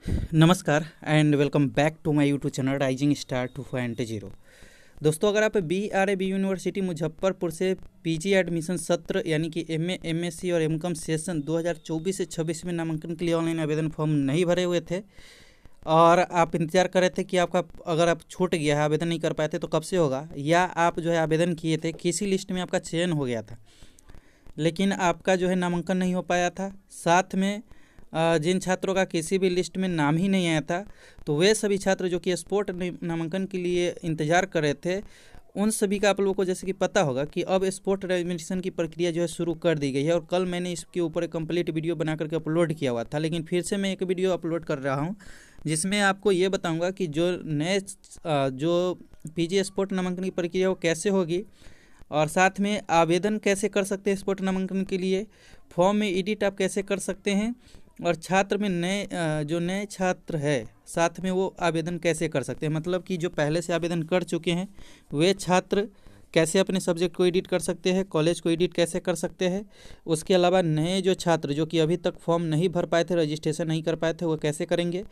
नमस्कार and welcome back to my YouTube channel rising star 2.0। दोस्तों, अगर आप BRAB यूनिवर्सिटी मुजफ्फरपुर से पीजी एडमिशन सत्र यानी कि MA MSc और MCOM सेशन 2024 से 26 में नामांकन के लिए ऑनलाइन आवेदन फॉर्म नहीं भरे हुए थे और आप इंतजार कर रहे थे कि आपका अगर आप छूट गया है, आवेदन नहीं कर पाए थे तो कब से होगा, या आप जो है आवेदन किए थे, किसी लिस्ट में आपका चयन हो गया था लेकिन आपका जो है नामांकन नहीं हो पाया था, साथ में जिन छात्रों का किसी भी लिस्ट में नाम ही नहीं आया था, तो वे सभी छात्र जो कि स्पोर्ट नामांकन के लिए इंतज़ार कर रहे थे, उन सभी का आप लोगों को जैसे कि पता होगा कि अब स्पोर्ट एडमिशन की प्रक्रिया जो है शुरू कर दी गई है। और कल मैंने इसके ऊपर एक कंप्लीट वीडियो बना करके अपलोड किया हुआ था, लेकिन फिर से मैं एक वीडियो अपलोड कर रहा हूँ जिसमें आपको ये बताऊँगा कि जो PG स्पोर्ट नामांकन की प्रक्रिया वो कैसे होगी और साथ में आवेदन कैसे कर सकते हैं स्पोर्ट नामांकन के लिए, फॉर्म में एडिट आप कैसे कर सकते हैं, और छात्र में जो नए छात्र है साथ में वो आवेदन कैसे कर सकते हैं। मतलब कि जो पहले से आवेदन कर चुके हैं वे छात्र कैसे अपने सब्जेक्ट को एडिट कर सकते हैं, कॉलेज को एडिट कैसे कर सकते हैं। उसके अलावा नए जो छात्र जो कि अभी तक फॉर्म नहीं भर पाए थे, रजिस्ट्रेशन नहीं कर पाए थे, वो कैसे करेंगे,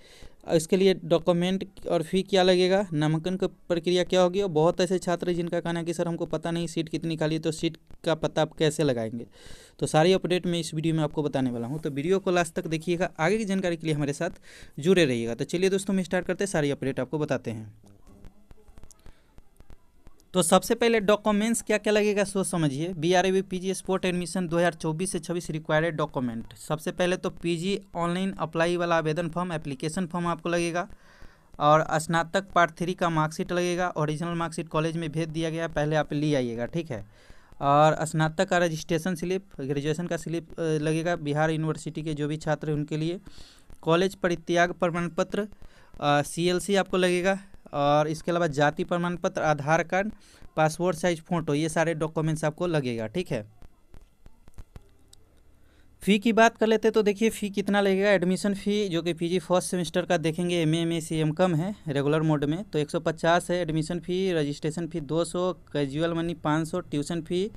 इसके लिए डॉक्यूमेंट और फ़ी क्या लगेगा, नामांकन की प्रक्रिया क्या होगी। और बहुत ऐसे छात्र जिनका कहना है कि सर हमको पता नहीं सीट कितनी खाली है, तो सीट का पता आप कैसे लगाएंगे। तो सारी अपडेट मैं इस वीडियो में आपको बताने वाला हूँ, तो वीडियो को लास्ट तक देखिएगा, आगे की जानकारी के लिए हमारे साथ जुड़े रहिएगा। तो चलिए दोस्तों, हम स्टार्ट करते हैं, सारी अपडेट आपको बताते हैं। तो सबसे पहले डॉक्यूमेंट्स क्या क्या लगेगा सो समझिए। BRAB PG स्पोर्ट एडमिशन 2024 से 26 रिक्वायर्ड डॉक्यूमेंट। सबसे पहले तो PG ऑनलाइन अप्लाई वाला आवेदन फॉर्म, एप्लीकेशन फॉर्म आपको लगेगा, और स्नातक पार्ट 3 का मार्कशीट लगेगा। ओरिजिनल मार्कशीट कॉलेज में भेज दिया गया, पहले आप ले आइएगा, ठीक है। और स्नातक का रजिस्ट्रेशन स्लिप, ग्रेजुएशन का स्लिप लगेगा बिहार यूनिवर्सिटी के जो भी छात्र हैं उनके लिए। कॉलेज परित्याग प्रमाण पत्र, CLC आपको लगेगा, और इसके अलावा जाति प्रमाण पत्र, आधार कार्ड, पासपोर्ट साइज फ़ोटो, ये सारे डॉक्यूमेंट्स आपको लगेगा, ठीक है। फ़ी की बात कर लेते तो देखिए फ़ी कितना लगेगा। एडमिशन फ़ी जो कि PG फर्स्ट सेमेस्टर का देखेंगे, MA MSc MCOM है रेगुलर मोड में, तो 150 है एडमिशन फ़ी। रजिस्ट्रेशन फ़ी 200, कैजुअल मनी 500, ट्यूशन फ़ी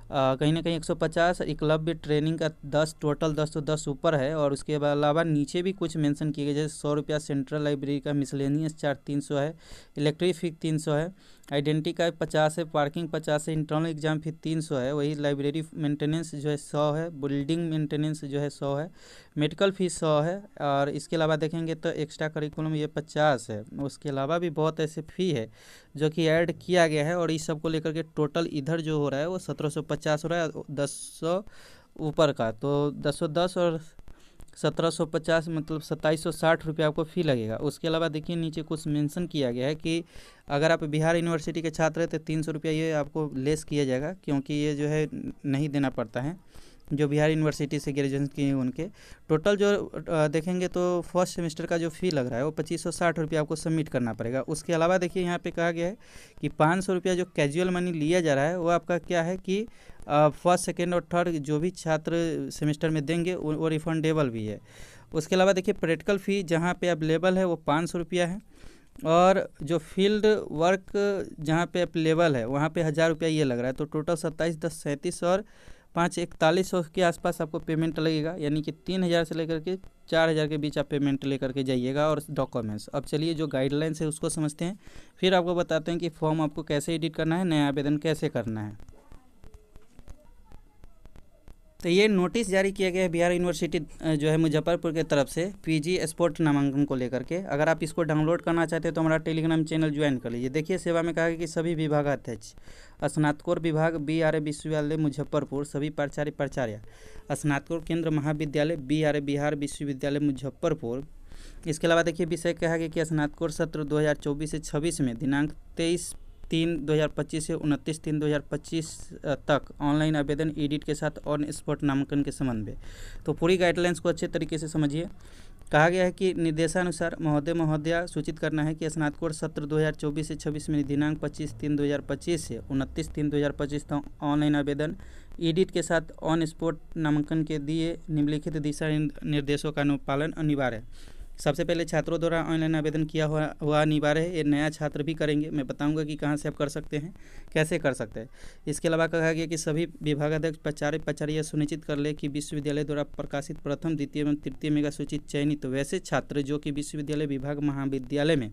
कहीं ना कहीं 150, एकलव्य ट्रेनिंग का 10, टोटल 10 तो 10 ऊपर है। और उसके अलावा नीचे भी कुछ मेंशन किए गए, जैसे 100 रुपया सेंट्रल लाइब्रेरी का मिसलेनियस चार्ज 300 है, इलेक्ट्रिक फी 300 है, आइडेंटिटी का 50 है, पार्किंग 50 है, इंटरनल एग्जाम फी 300 है, वही लाइब्रेरी मेंटेनेंस जो है 100 है, बिल्डिंग मेंटेनेंस जो है 100 है, मेडिकल फीस 100 है। और इसके अलावा देखेंगे तो एक्स्ट्रा करिकुलम ये 50 है। उसके अलावा भी बहुत ऐसे फ़ी है जो कि ऐड किया गया है, और इस सब को लेकर के टोटल इधर जो हो रहा है वो 1750 हो रहा है, 1000 ऊपर का, तो 1010 और 1750 मतलब 2760 रुपये आपको फ़ी लगेगा। उसके अलावा देखिए नीचे कुछ मेंशन किया गया है कि अगर आप बिहार यूनिवर्सिटी के छात्र हैं तो 300 रुपया ये आपको लेस किया जाएगा, क्योंकि ये जो है नहीं देना पड़ता है जो बिहार यूनिवर्सिटी से ग्रेजुएशन किए हैं उनके। टोटल जो देखेंगे तो फर्स्ट सेमेस्टर का जो फ़ी लग रहा है वो 2560 रुपया आपको सबमिट करना पड़ेगा। उसके अलावा देखिए यहाँ पे कहा गया है कि 500 रुपया जो कैजुअल मनी लिया जा रहा है वो आपका क्या है कि फर्स्ट सेकेंड और थर्ड जो भी छात्र सेमेस्टर में देंगे वो रिफंडेबल भी है। उसके अलावा देखिए प्रैक्टिकल फ़ी जहाँ पे अवेलेबल है वो 500 रुपया है, और जो फील्ड वर्क जहाँ पे अवेलेबल है वहाँ पे 1000 रुपया ये लग रहा है। तो टोटल 27, 10, 37 और 5, 4100 के आसपास आपको पेमेंट लगेगा, यानी कि 3000 से लेकर के 4000 के बीच आप पेमेंट लेकर के जाइएगा। और डॉक्यूमेंट्स, अब चलिए जो गाइडलाइंस है उसको समझते हैं, फिर आपको बताते हैं कि फॉर्म आपको कैसे एडिट करना है, नया आवेदन कैसे करना है। तो ये नोटिस जारी किया गया है बिहार यूनिवर्सिटी जो है मुजफ्फरपुर के तरफ से PG स्पोर्ट नामांकन को लेकर के। अगर आप इसको डाउनलोड करना चाहते हैं तो हमारा टेलीग्राम चैनल ज्वाइन कर लीजिए। देखिए सेवा में कहा गया कि सभी विभागाध्यक्ष, स्नातकोर विभाग BRA विश्वविद्यालय मुजफ्फरपुर, सभी प्राचार्य प्राचार्य, स्नातकोर केंद्र महाविद्यालय BRA बिहार विश्वविद्यालय मुजफ्फरपुर। इसके अलावा देखिए विषय कहा गया कि स्नातकोर सत्र 2024 से 26 में दिनांक 23/3/2025 से 29/3/2025 तक ऑनलाइन आवेदन एडिट के साथ ऑन स्पॉट नामांकन के संबंध में। तो पूरी गाइडलाइंस को अच्छे तरीके से समझिए। कहा गया है कि निर्देशानुसार महोदय महोदया सूचित करना है कि स्नातकोर सत्र 2024 से 26 में दिनांक 25/3/2025 से 29/3/2025 तक ऑनलाइन आवेदन एडिट के साथ ऑन स्पॉट नामांकन के दिए निम्नलिखित दिशा निर्देशों का अनुपालन अनिवार्य है। सबसे पहले छात्रों द्वारा ऑनलाइन आवेदन किया हुआ अनिवार्य है। ये नया छात्र भी करेंगे, मैं बताऊंगा कि कहाँ से आप कर सकते हैं, कैसे कर सकते हैं। इसके अलावा कहा गया कि सभी विभागाध्यक्ष प्राचार्य यह सुनिश्चित कर ले कि विश्वविद्यालय द्वारा प्रकाशित प्रथम, द्वितीय एवं तृतीय मेगा सूचित चयनित वैसे छात्र जो कि विश्वविद्यालय विभाग महाविद्यालय में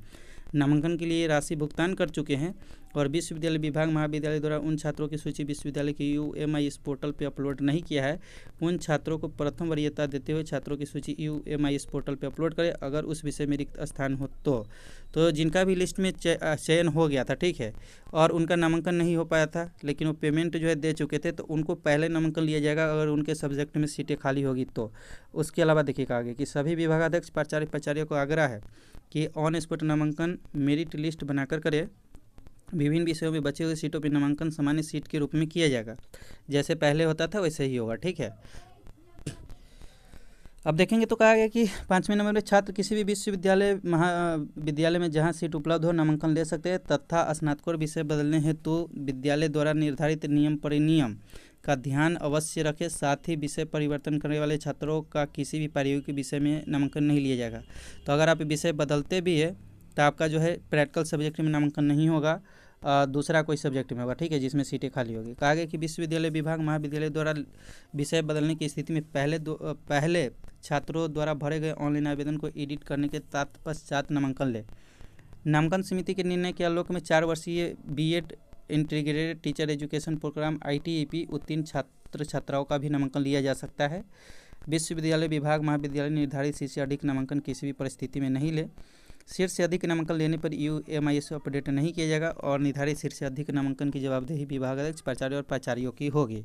नामांकन के लिए राशि भुगतान कर चुके हैं और विश्वविद्यालय विभाग महाविद्यालय द्वारा उन छात्रों की सूची विश्वविद्यालय के UMIS पोर्टल पर अपलोड नहीं किया है, उन छात्रों को प्रथम वरीयता देते हुए छात्रों की सूची UMIS पोर्टल पर अपलोड करें अगर उस विषय में रिक्त स्थान हो तो जिनका भी लिस्ट में चयन हो गया था, ठीक है, और उनका नामांकन नहीं हो पाया था लेकिन वो पेमेंट जो है दे चुके थे, तो उनको पहले नामांकन लिया जाएगा अगर उनके सब्जेक्ट में सीटें खाली होगी तो। उसके अलावा देखिएगा आगे कि सभी विभागाध्यक्ष प्राचार्य को आग्रह है कि ऑन स्पॉट नामांकन मेरिट लिस्ट बनाकर करें। विभिन्न विषयों में बचे हुए सीटों पर नामांकन सामान्य सीट के रूप में किया जाएगा, जैसे पहले होता था वैसे ही होगा, ठीक है। अब देखेंगे तो कहा गया कि 5वें नंबर में छात्र किसी भी विश्वविद्यालय महाविद्यालय में जहां सीट उपलब्ध हो नामांकन ले सकते हैं तथा स्नातकोत्तर विषय बदलने हेतु तो विद्यालय द्वारा निर्धारित नियम परिनियम का ध्यान अवश्य रखें। साथ ही विषय परिवर्तन करने वाले छात्रों का किसी भी प्रायोगिक विषय में नामांकन नहीं लिया जाएगा। तो अगर आप विषय बदलते भी है तो आपका जो है प्रैक्टिकल सब्जेक्ट में नामांकन नहीं होगा, दूसरा कोई सब्जेक्ट में होगा, ठीक है, जिसमें सीटें खाली होगी। कहा गया कि विश्वविद्यालय विभाग महाविद्यालय द्वारा विषय बदलने की स्थिति में पहले छात्रों द्वारा भरे गए ऑनलाइन आवेदन को एडिट करने के तत्पश्चात नामांकन ले। नामांकन समिति के निर्णय के आलोक में 4 वर्षीय B.Ed integrated teacher education programme ITEP उत्तीर्ण छात्र छात्राओं का भी नामांकन लिया जा सकता है। विश्वविद्यालय विभाग महाविद्यालय निर्धारित सीट से अधिक नामांकन किसी भी परिस्थिति में नहीं ले। सीट से अधिक नामांकन लेने पर UMIS अपडेट नहीं किया जाएगा और निर्धारित सीट से अधिक नामांकन की जवाबदेही विभागाध्यक्ष प्राचार्य और प्राचार्यों की होगी।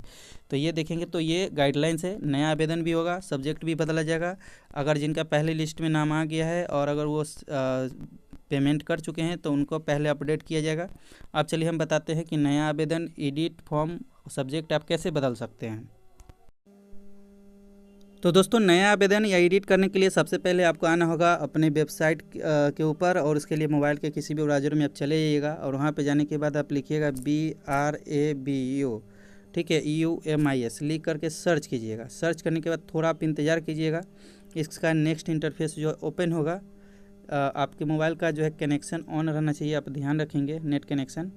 तो ये देखेंगे तो ये गाइडलाइंस है, नया आवेदन भी होगा, सब्जेक्ट भी बदला जाएगा। अगर जिनका पहले लिस्ट में नाम आ गया है और अगर वो पेमेंट कर चुके हैं तो उनको पहले अपडेट किया जाएगा। अब चलिए हम बताते हैं कि नया आवेदन, एडिट फॉर्म, सब्जेक्ट आप कैसे बदल सकते हैं। तो दोस्तों नया आवेदन या एडिट करने के लिए सबसे पहले आपको आना होगा अपने वेबसाइट के ऊपर और उसके लिए मोबाइल के किसी भी ब्राउज़र में आप चले जाइएगा और वहाँ पे जाने के बाद आप लिखिएगा BRABO, ठीक है, UMIS लिख करके सर्च कीजिएगा। सर्च करने के बाद थोड़ा आप इंतज़ार कीजिएगा, इसका नेक्स्ट इंटरफेस जो ओपन होगा। आपके मोबाइल का जो है कनेक्शन ऑन रहना चाहिए, आप ध्यान रखेंगे नेट कनेक्शन।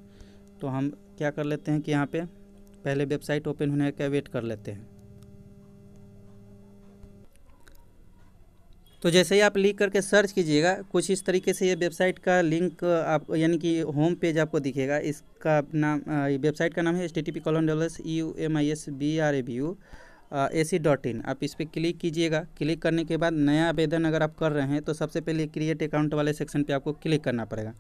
तो हम क्या कर लेते हैं कि यहाँ पे पहले वेबसाइट ओपन होने का वेट कर लेते हैं। तो जैसे ही आप लिख करके सर्च कीजिएगा कुछ इस तरीके से ये वेबसाइट का लिंक आप यानी कि होम पेज आपको दिखेगा। इसका नाम वेबसाइट का नाम है http://UMISBRABU.ac.in। आप इस पर क्लिक कीजिएगा। क्लिक करने के बाद नया आवेदन अगर आप कर रहे हैं तो सबसे पहले क्रिएट अकाउंट वाले सेक्शन पे आपको क्लिक करना पड़ेगा।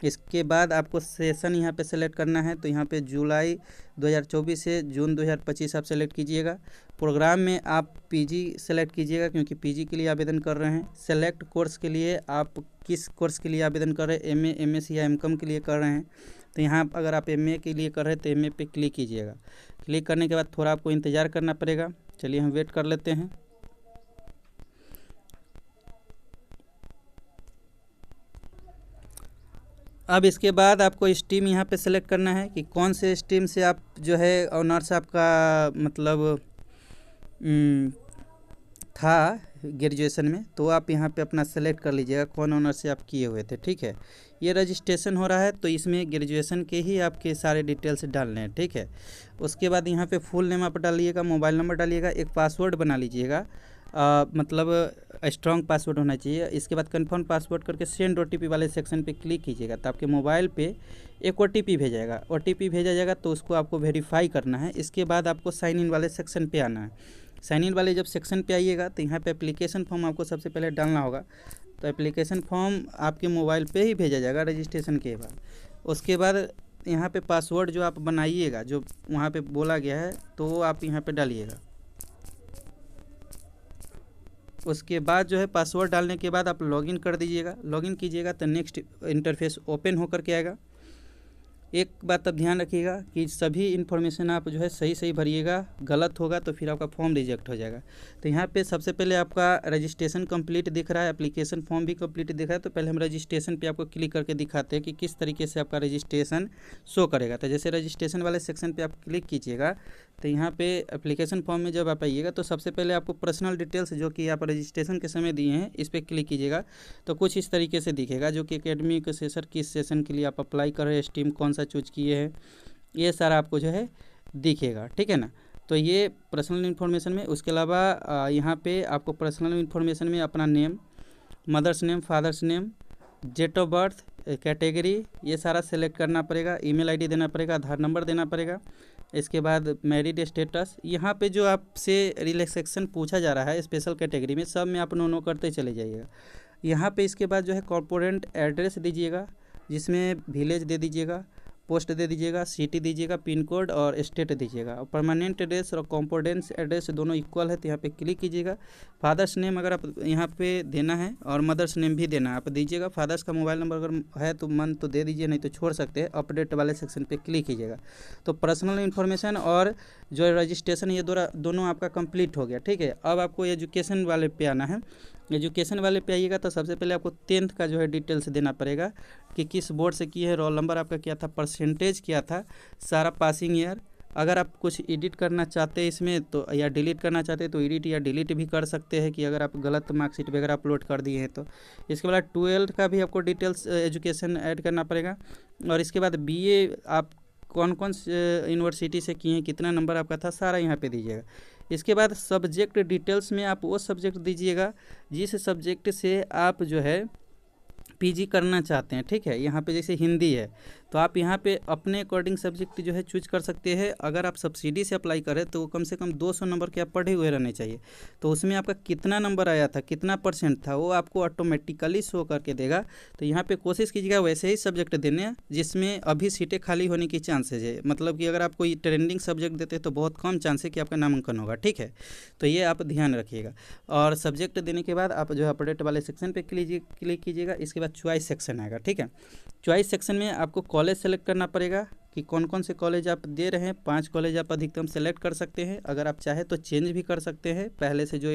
इसके बाद आपको सेशन यहाँ पे सेलेक्ट करना है, तो यहाँ पे जुलाई 2024 से जून 2025 आप सेलेक्ट कीजिएगा। प्रोग्राम में आप PG सेलेक्ट कीजिएगा क्योंकि PG के लिए आवेदन कर रहे हैं। सेलेक्ट कोर्स के लिए आप किस कोर्स के लिए आवेदन कर रहे हैं, MA, MSc या MCOM के लिए कर रहे हैं। तो यहाँ अगर आप MA के लिए कर रहे हैं तो MA पे क्लिक कीजिएगा। क्लिक करने के बाद थोड़ा आपको इंतज़ार करना पड़ेगा। चलिए हम वेट कर लेते हैं। अब इसके बाद आपको स्ट्रीम यहाँ पे सेलेक्ट करना है कि कौन से स्ट्रीम से आप जो है ऑनर्स आपका मतलब था ग्रेजुएशन में, तो आप यहाँ पे अपना सेलेक्ट कर लीजिएगा कौन ऑनर्स से आप किए हुए थे, ठीक है। ये रजिस्ट्रेशन हो रहा है तो इसमें ग्रेजुएशन के ही आपके सारे डिटेल्स डालने हैं, ठीक है। उसके बाद यहाँ पे फुल नेम आप डालिएगा, मोबाइल नंबर डालिएगा, एक पासवर्ड बना लीजिएगा, मतलब स्ट्रॉन्ग पासवर्ड होना चाहिए। इसके बाद कंफर्म पासवर्ड करके सेंड OTP वाले सेक्शन पे क्लिक कीजिएगा तो आपके मोबाइल पे एक OTP भेजाएगा। OTP भेजा जाएगा तो उसको आपको वेरीफाई करना है। इसके बाद आपको साइन इन वाले सेक्शन पे आना है। साइन इन वाले जब सेक्शन पे आइएगा तो यहाँ पे एप्लीकेशन फॉर्म आपको सबसे पहले डालना होगा। तो एप्लीकेशन फॉर्म आपके मोबाइल पे ही भेजा जाएगा रजिस्ट्रेशन के बाद। उसके बाद यहाँ पे पासवर्ड जो आप बनाइएगा जो वहाँ पे बोला गया है तो वो आप यहाँ पे डालिएगा। उसके बाद जो है पासवर्ड डालने के बाद आप लॉगिन कर दीजिएगा। लॉगिन कीजिएगा तो नेक्स्ट इंटरफेस ओपन होकर के आएगा। एक बात अब ध्यान रखिएगा कि सभी इन्फॉर्मेशन आप जो है सही भरिएगा, गलत होगा तो फिर आपका फॉर्म रिजेक्ट हो जाएगा। तो यहाँ पे सबसे पहले आपका रजिस्ट्रेशन कंप्लीट दिख रहा है, एप्लीकेशन फॉर्म भी कंप्लीट दिख रहा है। तो पहले हम रजिस्ट्रेशन पे आपको क्लिक करके दिखाते हैं कि किस तरीके से आपका रजिस्ट्रेशन शो करेगा। तो जैसे रजिस्ट्रेशन वाले सेक्शन पे आप क्लिक कीजिएगा तो यहाँ पे एप्लीकेशन फॉर्म में जब आप आइएगा तो सबसे पहले आपको पर्सनल डिटेल्स जो कि आप रजिस्ट्रेशन के समय दिए हैं इस पर क्लिक कीजिएगा तो कुछ इस तरीके से दिखेगा, जो कि एकेडमिक सेशन किस सेशन के लिए आप अप्लाई कर रहे हैं, स्ट्रीम कौन सा चूज किए हैं, ये सारा आपको जो है दिखेगा। ठीक है ना। तो ये पर्सनल इन्फॉर्मेशन में। उसके अलावा यहाँ पे आपको पर्सनल इन्फॉर्मेशन में अपना name, mother's name, father's name, date of birth, category, ये सारा सेलेक्ट करना पड़ेगा। ईमेल आईडी देना पड़ेगा, आधार नंबर देना पड़ेगा। इसके बाद मैरिड स्टेटस, यहाँ पे जो आपसे रिलैक्सेशन पूछा जा रहा है स्पेशल कैटेगरी में, सब में आप नो करते चले जाइएगा। यहाँ पे इसके बाद जो है कॉर्पोरेट एड्रेस दीजिएगा, जिसमें विलेज दे दीजिएगा, पोस्ट दे दीजिएगा, सिटी दीजिएगा, पिन कोड और स्टेट दीजिएगा। और परमानेंट एड्रेस और कॉम्पोडेंस एड्रेस दोनों इक्वल है तो यहाँ पे क्लिक कीजिएगा। फादर्स नेम अगर आप यहाँ पे देना है और मदर्स नेम भी देना है आप दीजिएगा। फादर्स का मोबाइल नंबर अगर है तो मन तो दे दीजिए, नहीं तो छोड़ सकते हैं। अपडेट वाले सेक्शन पे क्लिक कीजिएगा। तो पर्सनल इन्फॉर्मेशन और जो रजिस्ट्रेशन ये दोनों आपका कंप्लीट हो गया। ठीक है। अब आपको एजुकेशन वाले पे आना है। एजुकेशन वाले पे आइएगा तो सबसे पहले आपको 10th का जो है डिटेल्स देना पड़ेगा कि किस बोर्ड से किए है, रोल नंबर आपका क्या था, परसेंटेज क्या था, सारा पासिंग ईयर। अगर आप कुछ एडिट करना चाहते हैं इसमें तो या डिलीट करना चाहते हैं तो एडिट या डिलीट भी कर सकते हैं, कि अगर आप गलत मार्कशीट वगैरह अपलोड कर दिए हैं तो। इसके बाद 12th का भी आपको डिटेल्स एजुकेशन ऐड करना पड़ेगा। और इसके बाद BA आप कौन कौन यूनिवर्सिटी से किए हैं, कितना नंबर आपका था, सारा यहाँ पे दीजिएगा। इसके बाद सब्जेक्ट डिटेल्स में आप वो सब्जेक्ट दीजिएगा जिस सब्जेक्ट से आप जो है PG करना चाहते हैं। ठीक है। यहाँ पे जैसे हिंदी है तो आप यहाँ पे अपने अकॉर्डिंग सब्जेक्ट जो है चूज कर सकते हैं। अगर आप सब्सिडी से अप्लाई करें तो कम से कम 200 नंबर के आप पढ़े हुए रहने चाहिए। तो उसमें आपका कितना नंबर आया था, कितना % था, वो आपको ऑटोमेटिकली शो करके देगा। तो यहाँ पे कोशिश कीजिएगा वैसे ही सब्जेक्ट देने जिसमें अभी सीटें खाली होने की चांसेज है। मतलब कि अगर आप कोई ट्रेंडिंग सब्जेक्ट देते तो बहुत कम चांस है कि आपका नामांकन होगा। ठीक है। तो ये आप ध्यान रखिएगा। और सब्जेक्ट देने के बाद आप जो है अपडेट वाले सेक्शन पे क्लिक कीजिएगा। इसके बाद चॉइस सेक्शन आएगा। ठीक है। चॉइस सेक्शन में आपको कॉलेज सेलेक्ट करना पड़ेगा कि कौन कौन से कॉलेज आप दे रहे हैं। 5 कॉलेज आप अधिकतम सेलेक्ट कर सकते हैं। अगर आप चाहे तो चेंज भी कर सकते हैं, पहले से जो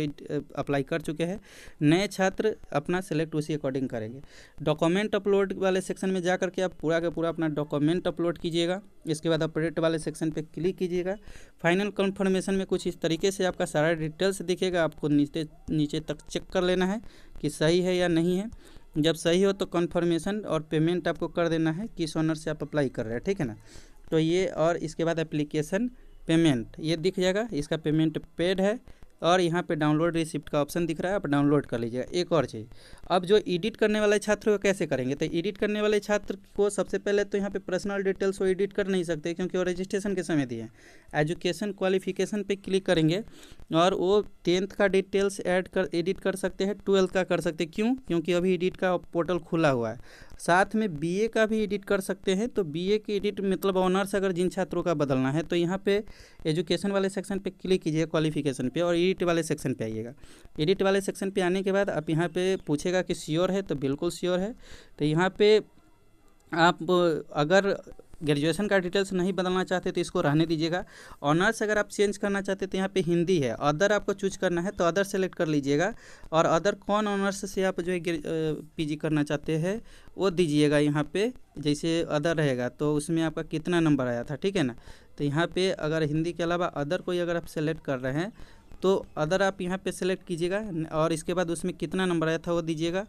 अप्लाई कर चुके हैं। नए छात्र अपना सेलेक्ट उसी अकॉर्डिंग करेंगे। डॉक्यूमेंट अपलोड वाले सेक्शन में जा करके आप पूरा का पूरा अपना डॉक्यूमेंट अपलोड कीजिएगा। इसके बाद अपडेट वाले सेक्शन पे क्लिक कीजिएगा। फाइनल कंफर्मेशन में कुछ इस तरीके से आपका सारा डिटेल्स दिखेगा। आपको नीचे तक चेक कर लेना है कि सही है या नहीं है। जब सही हो तो कंफर्मेशन और पेमेंट आपको कर देना है किस ऑनर से आप अप्लाई कर रहे हैं। ठीक है ना। तो ये और इसके बाद एप्लीकेशन पेमेंट ये दिख जाएगा, इसका पेमेंट पेड है। और यहाँ पे डाउनलोड रिसिप्ट का ऑप्शन दिख रहा है, आप डाउनलोड कर लीजिएगा। एक और चीज़, अब जो एडिट करने वाले छात्र को कैसे करेंगे, तो एडिट करने वाले छात्र को सबसे पहले तो यहाँ पे पर्सनल डिटेल्स वो एडिट कर नहीं सकते क्योंकि वो रजिस्ट्रेशन के समय दिए हैं। एजुकेशन क्वालिफिकेशन पे क्लिक करेंगे और वो 10th का डिटेल्स एडिट कर सकते हैं, 12th का कर सकते हैं। क्यों? क्योंकि अभी एडिट का पोर्टल खुला हुआ है। साथ में BA का भी एडिट कर सकते हैं। तो BA की एडिट मतलब ऑनर्स अगर जिन छात्रों का बदलना है तो यहाँ पे एजुकेशन वाले सेक्शन पे क्लिक कीजिए क्वालिफिकेशन पे और एडिट वाले सेक्शन पे आइएगा। एडिट वाले सेक्शन पे आने के बाद आप यहाँ पे पूछेगा कि श्योर है, तो बिल्कुल श्योर है। तो यहाँ पे आप अगर ग्रेजुएशन का डिटेल्स नहीं बदलना चाहते तो इसको रहने दीजिएगा। ऑनर्स अगर आप चेंज करना चाहते तो यहाँ पे हिंदी है। अदर आपको चूज करना है तो अदर सेलेक्ट कर लीजिएगा। और अदर कौन ऑनर्स से आप जो है PG करना चाहते हैं वो दीजिएगा। यहाँ पे जैसे अदर रहेगा तो उसमें आपका कितना नंबर आया था। ठीक है ना। तो यहाँ पे अगर हिंदी के अलावा अदर कोई अगर आप सेलेक्ट कर रहे हैं तो अदर आप यहाँ पे सेलेक्ट कीजिएगा और इसके बाद उसमें कितना नंबर आया था वो दीजिएगा।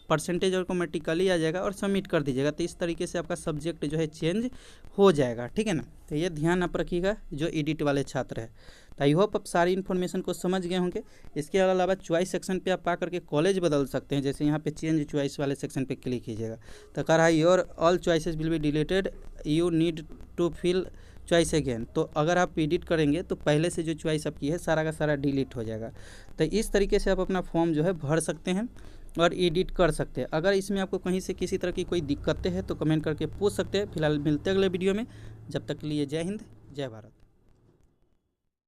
परसेंटेज ऑटोमेटिकली आ जाएगा और सबमिट कर दीजिएगा। तो इस तरीके से आपका सब्जेक्ट जो है चेंज हो जाएगा। ठीक है ना। तो ये ध्यान आप रखिएगा जो एडिट वाले छात्र है। तो आई होप आप सारी इन्फॉर्मेशन को समझ गए होंगे। इसके अलावा चॉइस सेक्शन पे आप आकर के कॉलेज बदल सकते हैं। जैसे यहाँ पे चेंज चॉइस वाले सेक्शन पे क्लिक कीजिएगा तो कह रहा है your all choices will be deleted, you need to fill choice again. तो अगर आप एडिट करेंगे तो पहले से जो चॉइस आपकी है सारा का सारा डिलीट हो जाएगा। तो इस तरीके से आप अपना फॉर्म जो है भर सकते हैं और एडिट कर सकते हैं। अगर इसमें आपको कहीं से किसी तरह की कोई दिक्कतें हैं तो कमेंट करके पूछ सकते हैं। फिलहाल मिलते हैं अगले वीडियो में। जब तक के लिए जय हिंद, जय भारत।